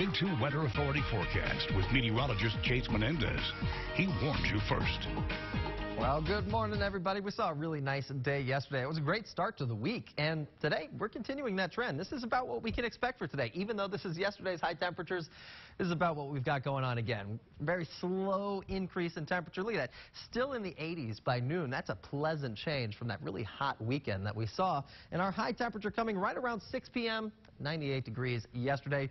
Big 2 Weather Authority forecast with meteorologist Chase Menendez. He warns you first. Well, good morning, everybody. We saw a really nice day yesterday. It was a great start to the week, and today we're continuing that trend. This is about what we can expect for today. Even though this is yesterday's high temperatures, this is about what we've got going on again. Very slow increase in temperature. Look at that. Still in the 80s by noon. That's a pleasant change from that really hot weekend that we saw. And our high temperature coming right around 6 p.m., 98 degrees yesterday.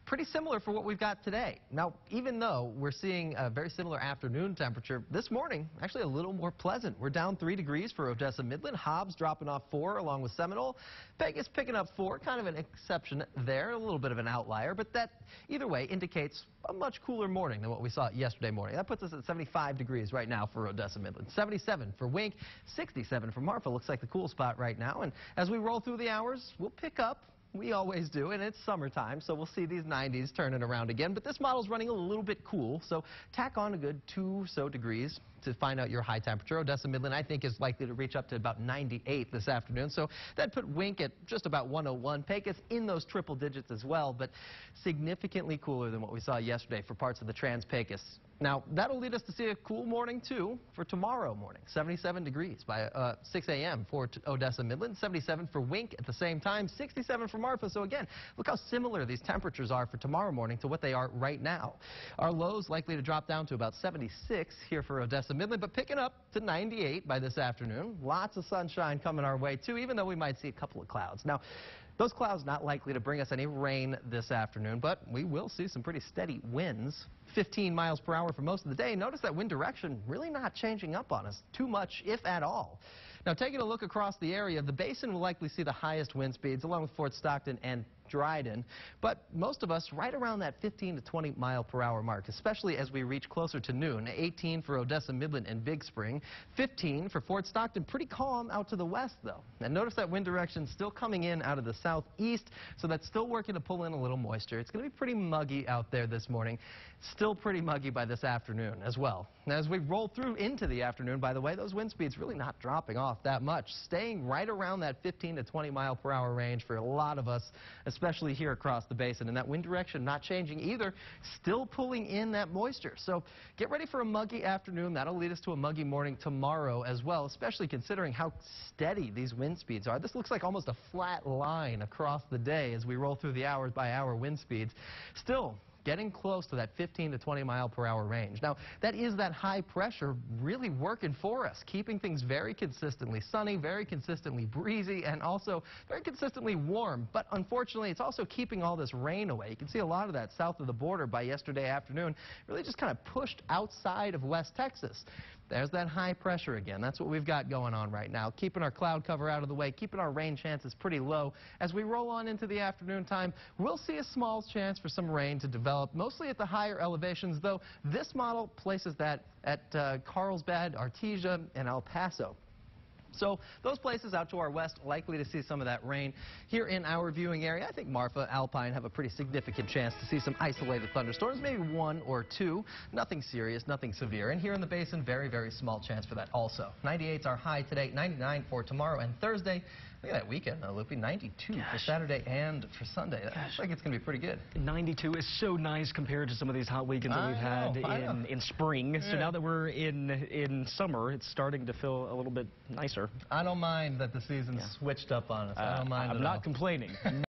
Pretty similar for what we've got today. Now, even though we're seeing a very similar afternoon temperature, this morning, actually a little more pleasant. We're down 3 degrees for Odessa Midland. Hobbs dropping off 4 along with Seminole. Vegas picking up 4, kind of an exception there, a little bit of an outlier, but that either way indicates a much cooler morning than what we saw yesterday morning. That puts us at 75 degrees right now for Odessa Midland. 77 for Wink, 67 for Marfa. Looks like the cool spot right now. And as we roll through the hours, we'll pick up. We always do, and it's summertime, so we'll see these 90s turning around again. But this model's running a little bit cool, so tack on a good 2 or so degrees to find out your high temperature. Odessa Midland, I think, is likely to reach up to about 98 this afternoon, so that put Wink at just about 101. Pecos in those triple digits as well, but significantly cooler than what we saw yesterday for parts of the Trans-Pecos. Now, that'll lead us to see a cool morning, too, for tomorrow morning. 77 degrees by 6 a.m. for Odessa Midland, 77 for Wink at the same time, 67 for Marfa. So, again, look how similar these temperatures are for tomorrow morning to what they are right now. Our lows likely to drop down to about 76 here for Odessa Midland, but picking up to 98 by this afternoon. Lots of sunshine coming our way, too, even though we might see a couple of clouds. Now, those clouds not likely to bring us any rain this afternoon, but we will see some pretty steady winds. 15 miles per hour for most of the day. Notice that wind direction really not changing up on us too much, if at all. Now, taking a look across the area, the basin will likely see the highest wind speeds, along with Fort Stockton and Dryden, but most of us right around that 15 to 20 mile per hour mark, especially as we reach closer to noon. 18 for Odessa Midland and Big Spring, 15 for Fort Stockton. Pretty calm out to the west, though. And notice that wind direction still coming in out of the southeast, so that's still working to pull in a little moisture. It's going to be pretty muggy out there this morning. Still pretty muggy by this afternoon as well. Now, as we roll through into the afternoon, by the way, those wind speeds really not dropping off that much, staying right around that 15 to 20 mile per hour range for a lot of us, especially here across the basin. And that wind direction not changing either, still pulling in that moisture. So get ready for a muggy afternoon. That'll lead us to a muggy morning tomorrow as well, especially considering how steady these wind speeds are. This looks like almost a flat line across the day as we roll through the hours by hour wind speeds. Still getting close to that 15 to 20 mile per hour range. Now, that is that high pressure really working for us, keeping things very consistently sunny, very consistently breezy, and also very consistently warm. But unfortunately, it's also keeping all this rain away. You can see a lot of that south of the border by yesterday afternoon really just kind of pushed outside of West Texas. There's that high pressure again. That's what we've got going on right now, keeping our cloud cover out of the way, keeping our rain chances pretty low. As we roll on into the afternoon time, we'll see a small chance for some rain to develop, mostly at the higher elevations, though this model places that at Carlsbad, Artesia, and El Paso. So those places out to our west likely to see some of that rain. Here in our viewing area, I think Marfa, Alpine have a pretty significant chance to see some isolated thunderstorms, maybe 1 or 2. Nothing serious, nothing severe. And here in the basin, very, very small chance for that also. 98's our high today, 99 for tomorrow and Thursday. Look at that weekend, though, Loopy. 92 for Saturday and for Sunday. That looks like it's going to be pretty good. 92 is so nice compared to some of these hot weekends that we've had in spring. Yeah. So now that we're in summer, it's starting to feel a little bit nicer. I don't mind that the season's switched up on us. I don't mind. I'm not complaining.